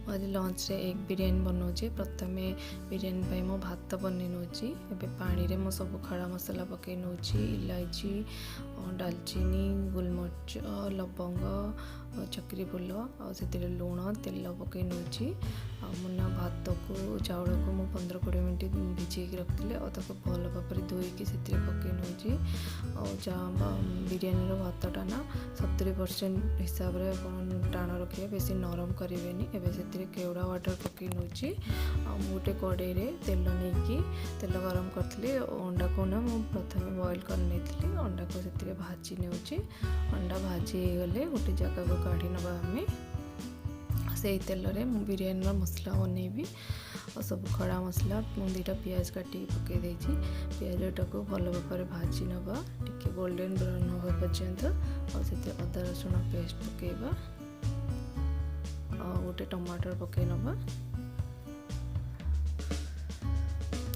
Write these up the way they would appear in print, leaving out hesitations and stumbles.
आज लंच रे एग बिरयानी बनाऊे। प्रथम बिरयानी मो भात बन नौची। पानी रे मो सब खड़ा मसला पकई नौची। इलायची, डालचीनी, गोलमरिच, लवंग, चक्री फूल से लुण तेल पकई नौची। मुना भात को चाउल को मु 15-20 मिनट भिजे रखी भल भाव धोईकी से पकई नौची। बिरयानी भातटा ना 70% हिसाब से टाण रखिए, बेसी नरम करेंगे। एवं से केवड़ा वाटर पकई नौची। गोटे कड़े तेल नहीं तेल गरम करी अंडा को ना मुझे प्रथम बॉइल कर नहीं अंडा को से भाजी नौची। अंडा भाजी गले गोटे जगह को काढ़ी नवा आम से तेल रे बिरयानी मसला बनैबी। और सब खड़ा मसला 2टा पियाज काटी पकई देछि। पियाजटा को भल भाव भाजी नवा टिके गोल्डन ब्राउन होगा पर्यंत। और से अदा रसुण पेस्ट पकेबा। गोटे टमाटर पकई नवा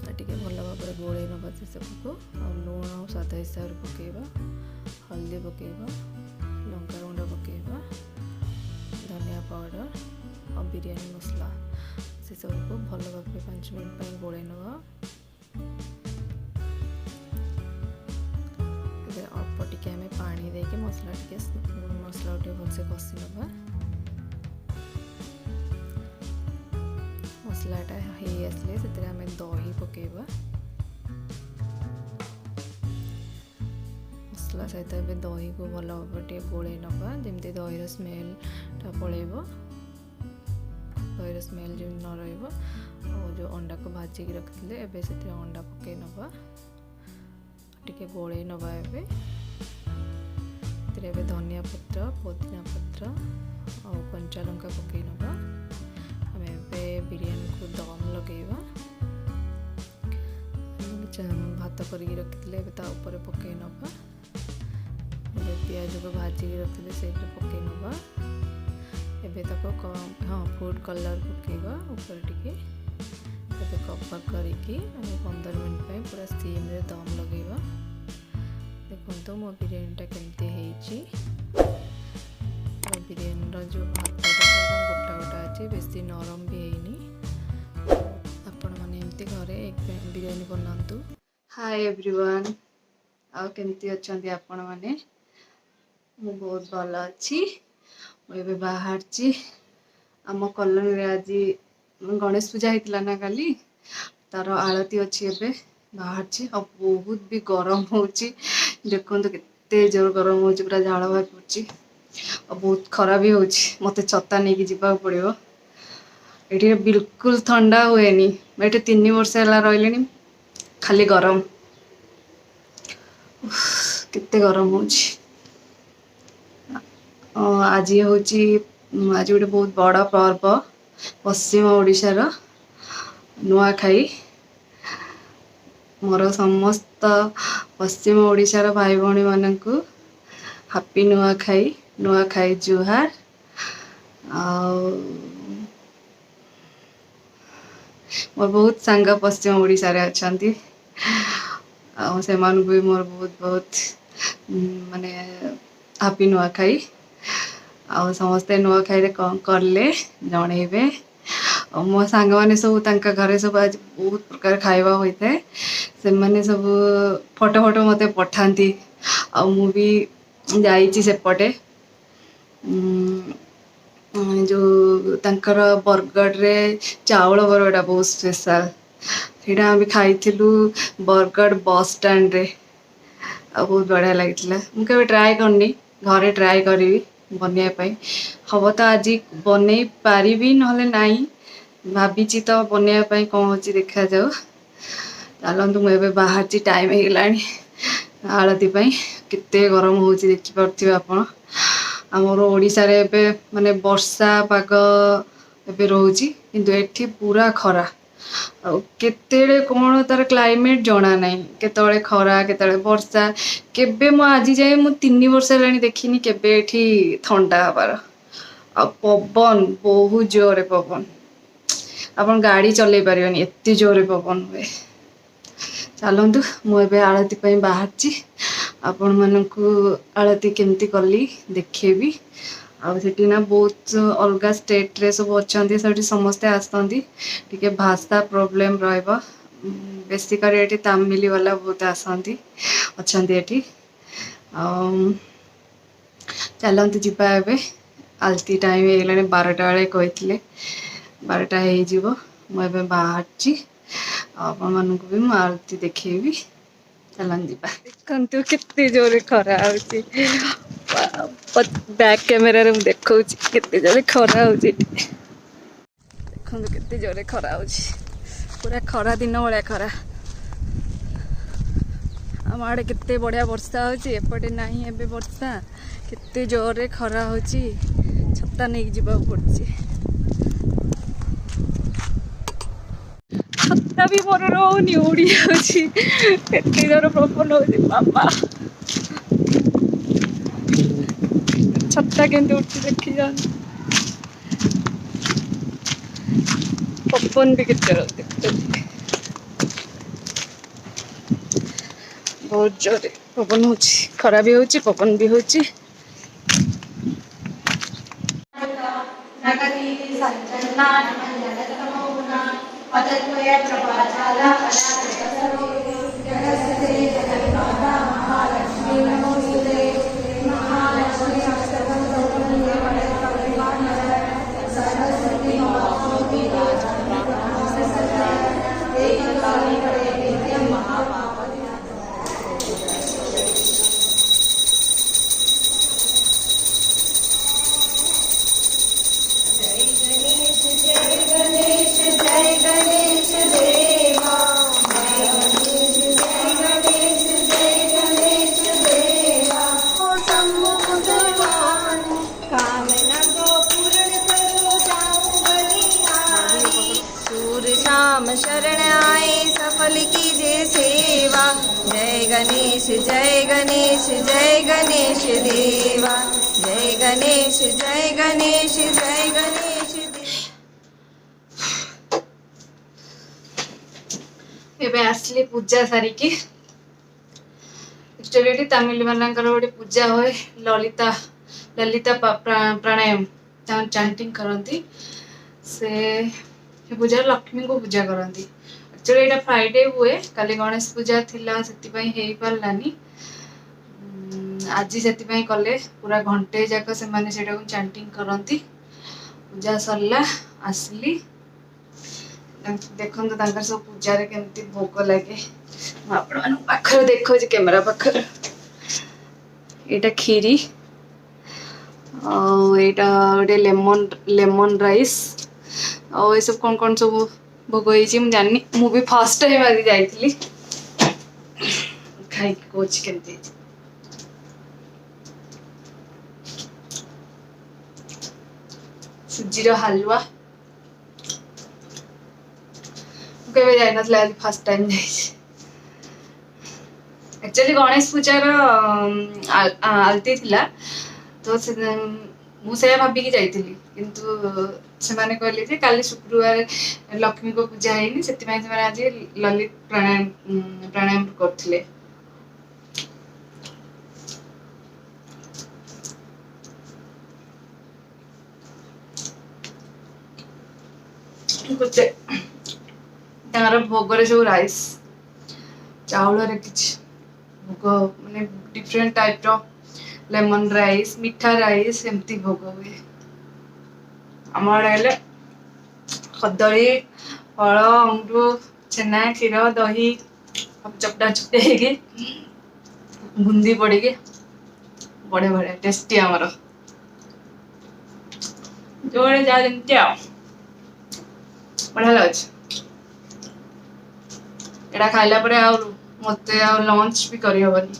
टिके भल भाव गोले नवा से सबको। लुण और स्वाद हिसाब से पकेबा। हल्दी पकेबा, लंका गुंड पकेबा, धनिया पाउडर और बिरयानी मसला से सबको भल भाव 5 मिनट गोले नवा। अल्प टिके आम पानी देके मसला भलसे कषि नवा। मसलाटा हो आसले से आम दही पकेबा। मसला सहित ए दही को भल भाव गोले नवा जमी दही स्मेलटा पलैब। दही स्मेल जो न रही। और जो अंडा को भाजिक रखते एवं से अंडा पकई नवा टिके गोले नवा। एवं धनिया पत्र, पुदीना पत्र और कंचा लंका पकई नवा। आम एवं बिरयानी को दम लगेगा। भात करके रखी उपर पकई नवा। पियाज को भाजिक रखते से पकई नवा। एवं तक हाँ फूड कलर पकेबा ऊपर टिके कवर करके 15 मिनट पूरा सीम रे दम लगेबा। देखो मो बिरयानीटा केमती बिरयानी जो भात गोटा गोटा अच्छे बेसी नरम भी है। आपण मैंने एमती घरे एक बिरयानी बनातु। हाय एवरीवन, आउ केमती अच्छी आपण मैंने? मु बहुत भल अच्छी। मुझे बाहर आम कॉलोनी रे आज गणेश पूजा होता ना काली तार आरती अच्छी एवं बाहर और बहुत भी गरम हो। देखो केते जोर गरम हो पूरा झाड़ बाहर पड़ी और बहुत खरा भी हो। मत छता नहीं जावाक पड़ो। ये बिल्कुल ठंडा हुए। मैं 3 वर्ष है रही खाली गरम केते गरम हो। आज हूँ आज गोटे बहुत बड़ पर्व पश्चिम ओडिशार नुआखाई। मोर समस्त पश्चिम ओडिशार भाई भौणी मानकु हैप्पी नुआखाई। नुआखाई जुहार। मोर बहुत सांग पश्चिम ओडिशा रे अछंती। से भी मोर बहुत बहुत माने हैप्पी नुआखाई। आ समस्ते नुआखाई कौन कले जनइबे। मो सांग मैंने सब घरे सब आज बहुत प्रकार खाଇବା होता है। से मैंने सब फोटो फोटो मत पठाती। मु भी जाइए सेपटे जो तंकर बरगढ़ रे चाउल बरगढ़ बहुत स्पेशल। सीटा आम खाई बरगढ़ बस स्टैंड रे। बहुत बढ़िया लगी। मुझे ट्राए करनी घरे ट्राए करी बनवाई हम तो आज बन पारि ना भावी तो बनवाई कौन हो देखा जाऊ। चलतु मुझे बाहर टाइम हो गला आरती केते गरम हो देखिपे आप। आमर ओडिशा रे एबे माने वर्षा पाग एबे रोची किंतु एठी पूरा खरा। केते कौन तार क्लाइमेट जना ना केतळे खरा केतळे वर्षा। केबे मु आज जाए मु 3 वर्ष है देखनी केबे एठी ठंडा हबार। आ पवन बहुत जोरे पवन अपन गाड़ी चलई पारे एत जोरे पवन हुए। चलतु मुझे आरती बाहर आपण मानक आरती केमती कली देखेबी। ଆଉ ସେଠି ନା ବହୁତ ଅଲଗା ଷ୍ଟେଟ୍ରେ ସବୁ ଅଛନ୍ତି, ସେଠି ସମସ୍ତେ ଆସନ୍ତି, ଟିକେ ଭାଷା ପ୍ରୋବ୍ଲେମ୍ ରହିବ। ବେଶୀ କରି ଏଠି ତାମିଲ ବାଲା ବହୁତ ଆସନ୍ତି, ଅଛନ୍ତି ଏଠି। ଆଉ ଚାଲନ୍ତୁ ଯିବା ଏବେ। ଆଳତି ଟାଇମ୍ ହେଇଗଲାଣି, 12ଟା ବେଳେ କହିଥିଲେ, 12ଟା ହେଇଯିବ। ମୁଁ ଏବେ ବାହାରୁଛି, ଆପଣମାନଙ୍କୁ ବି ମୁଁ ଆଳତି ଦେଖେଇବି। ଚାଲନ୍ତୁ ଯିବା। ଦେଖନ୍ତୁ କେତେ ଜୋରେ ଖରା ହଉଛି, ବ୍ୟାକ୍ କ୍ୟାମେରାରେ ମୁଁ ଦେଖଉଛି କେତେ ଜୋରେ ଖରା ହଉଛି। ଦେଖନ୍ତୁ କେତେ ଜୋରେ ଖରା ହଉଛି, ପୁରା ଖରା ଦିନ ଭଳିଆ ଖରା। ଆମ ଆଡ଼େ କେତେ ବଢ଼ିଆ ବର୍ଷା ହଉଛି, ଏପଟେ ନାହିଁ ଏବେ ବର୍ଷା। କେତେ ଜୋରରେ ଖରା ହଉଛି, ଛତା ନେଇକି ଯିବାକୁ ପଡୁଛି। ଛତା ବି ମୋର ରହୁନି, ଉଡ଼ି ଯାଉଛି, ଏତେ ଜୋର ପବନ ହଉଛି ବାବା। ଛତା କେମିତି ଉଠୁଛି ଦେଖିଯାଆନ୍ତୁ, ପବନ ବି କେତେ ଦେଖୁଛନ୍ତି, ବହୁତ ଜୋରେ ପବନ ହଉଛି, ଖରା ବି ହଉଛି, ପବନ ବି ହଉଛି। शाम शरण आए सफल कीजे सेवा। जय गणेश जय गणेश जय गणेश देवा। जय गणेश जय गणेश जय गणेश देवा। ଏବେ ଆସିଲି ପୂଜା ସାରିକି। ଆକ୍ଚୁଆଲି ଏଠି ତାମିଲ ମାନଙ୍କର ଗୋଟେ ପୂଜା ହୁଏ, ଲଳିତା ପ୍ରାଣାୟାମ, ତାଙ୍କର ଚାଣ୍ଟିଂ କରନ୍ତି। ସେ ପୂଜାରେ ଲକ୍ଷ୍ମୀଙ୍କୁ ପୂଜା କରନ୍ତି। ଆକ୍ଚୁଆଲି ଏଇଟା ଫ୍ରାଇଡେ ହୁଏ, କାଲି ଗଣେଶ ପୂଜା ଥିଲା ସେଥିପାଇଁ ହେଇପାରିଲାନି। ଆଜି ସେଥିପାଇଁ କଲେ, ପୁରା ଘଣ୍ଟେ ଯାକ ସେମାନେ ସେଇଟାକୁ ଚାଣ୍ଟିଂ କରନ୍ତି। ପୂଜା ସରିଲା, ଆସିଲି, ଦେଖନ୍ତୁ ତାଙ୍କର ସବୁ ପୂଜାରେ କେମିତି ଭୋଗ ଲାଗେ, ମୁଁ ଆପଣମାନଙ୍କ ପାଖରେ ଦେଖଉଛି କ୍ୟାମେରା ପାଖରେ। ଏଇଟା କ୍ଷୀରି, ଆଉ ଏଇଟା ଗୋଟେ ଲେମନ ରାଇସ୍, ଆଉ ଏସବୁ କ'ଣ କ'ଣ ସବୁ ଭୋଗ ହେଇଛି ମୁଁ ଜାଣିନି, ମୁଁ ବି ଫାର୍ଷ୍ଟ ଟାଇମ୍ ଆଜି ଯାଇଥିଲି, ଖାଇକି କହୁଛି କେମିତି ହେଇଛି। ସୁଜିର ହାଲୁଆ, ମୁଁ କେବେ ଯାଇନଥିଲି, ଆଜି ଫାର୍ଷ୍ଟ ଟାଇମ୍ ଯାଇଛି। ଆକ୍ଚୁଆଲି ଗଣେଶ ପୂଜାର ଆଳତି ଥିଲା, ତ ମୁଁ ସେଇଆ ଭାବିକି ଯାଇଥିଲି, କିନ୍ତୁ ସେମାନେ କହିଲେ ଯେ କାଲି ଶୁକ୍ରବାର ଲକ୍ଷ୍ମୀଙ୍କ ପୂଜା ହେଇନି, ସେଥିପାଇଁ ସେମାନେ ଆଜି ଲଲିତ ପ୍ରାଣାୟାମ କରୁଥିଲେ। ତାଙ୍କର ଭୋଗରେ ସବୁ ରାଇସ୍, ଚାଉଳରେ କିଛି ଭୋଗ, ମାନେ ଡିଫରେଣ୍ଟ ଟାଇପ୍ର ଲେମନ ରାଇସ୍, ମିଠା ରାଇସ୍, ଏମିତି ଭୋଗ ହୁଏ। ଆମ ଆଡ଼େ ହେଲେ କଦଳୀ, ଫଳ, ଅଙ୍ଗୁର, ଛେନା, କ୍ଷୀର, ଦହି ଚକଟା ଚକଟି ହେଇକି, ବୁନ୍ଦି ପଡ଼ିକି ବଢ଼ିଆ ବଢ଼ିଆ ଟେଷ୍ଟି ଆମର। ଯୋଉଆଡ଼େ ଯାହା ଯେମିତି ଆଉ, ବଢ଼ିଆ ଲାଗୁଛି। ଏଇଟା ଖାଇଲା ପରେ ଆଉ ମତେ ଆଉ ଲଞ୍ଚ ବି କରିହବନି,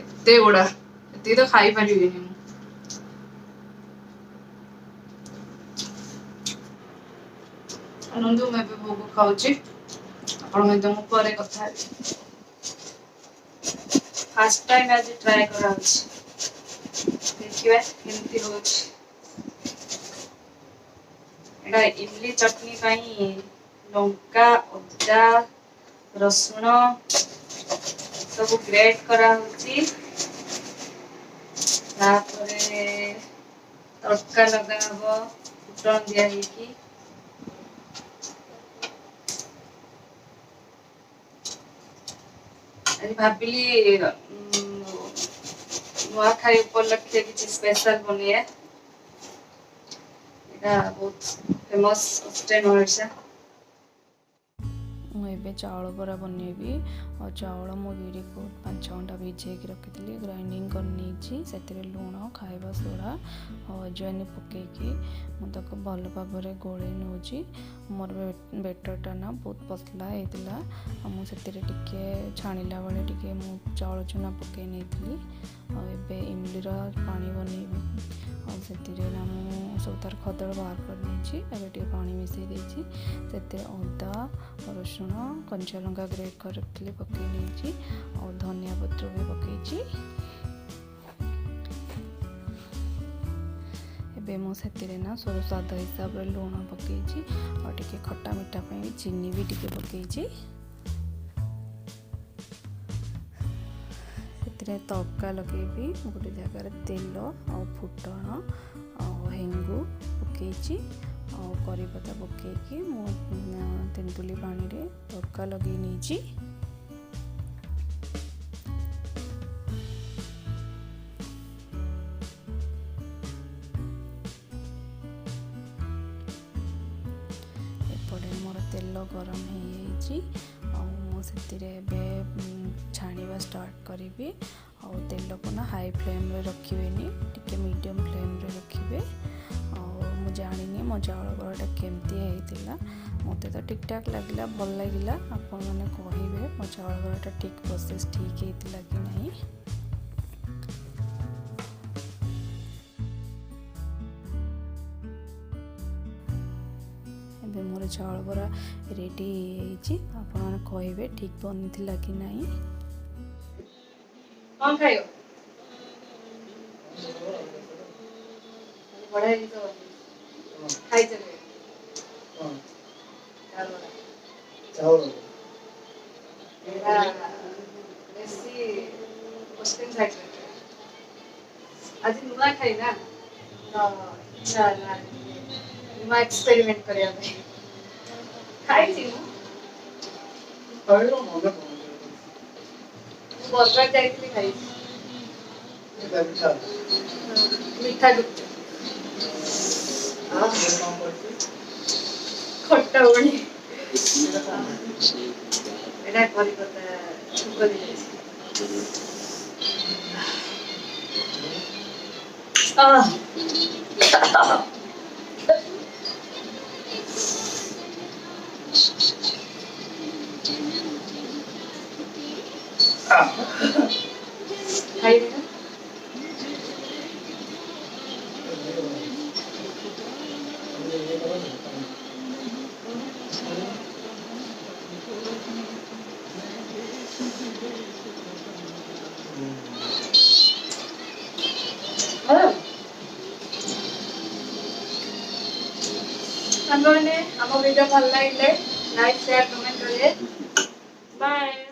ଏତେ ଗୁଡ଼ା, ଏତିକି ତ ଖାଇପାରିବିନି ମୁଁ। ଆନନ୍ଦ, ମୁଁ ଏବେ ଭୋଗ ଖାଉଛି, ଆପଣଙ୍କ ସହିତ ମୁଁ ପରେ କଥା ହେବି। ଫାର୍ଷ୍ଟ ଟାଇମ୍ ଆଜି ଟ୍ରାଏ କରାହଉଛି, ଦେଖିବା କେମିତି ହଉଛି। ଏଇଟା ଇଡଲି ଚଟନି ପାଇଁ ଲଙ୍କା, ଅଦା, ରସୁଣ ସବୁ ଗ୍ରେଟ୍ କରାହଉଛି, तापरे तड़का लगा हबो फुटन दिया ହେଇକି आज भाबिली नुआ खाई उपलक्षे किसी स्पेशल बनिए एटा बहुत फेमस स्टेन ओडिशा मुझे चाउल बरा बनैबी और चाउल मो बिरी को 5 घंटा भिजे रखी ग्राइंडिंग कर से लुण खाଇବା सोडा और अजवाइन पकईकि मुझे भल भाव गोले नौची मोर बेटरटा ना बहुत पतला होता मुझे छाणिला बेले टे चाउल चूना पकई नहीं और इमली पानी बनैबी और से सब तार खदड़ बाहर कर पानी मिसई देछि अदा रसुण कंचा लंका ग्रेट कर रखी पकई नहीं और धनिया पत्र भी पकई मुझे ना सब स्वाद हिसाब से लुण पकई और टे खट्टा मीठा भी चीनी भी टे पकई तड़का लगेबी गोटे जगार तेल और फुटण और हेंगु पकई और करी पत्ता पकईकि तेंतुली पानी रे तड़का लगे नहीं एपटे मोर तेल गरम हो छाणीवा स्टार्ट करी और तेल को ना हाई फ्लेम रे रखिए टिके मीडियम फ्लेम रे रखिए और मुझे जानी मो चाउल बराटा केमती होता मत तो ठीक ठाक लगला भल लगे आपण मैंने कहे मो चाउल बराटा ठीक प्रोसेस ठीक होता कि नहीं मोर चाउल बरा रेडी आपण मैंने कहे ठीक बनी कि नहीं कौन खायो बड़ा तो खाई चले चावल एरा देसी मुस्लिम साइड आज नुआ खाई ना तो इच्छा ना नुआ एक्सपेरिमेंट करिया पे खाई थी ना खाइलो मने बर्गर जाइतली खाई एटा मीठा मीठा गुप्त काम करती खट्टा बनी एटा काम एटा करी पता छुको दी खाई ना सामने हम वीडियो भल लगे लाइक शेयर कमेंट करिए बाय।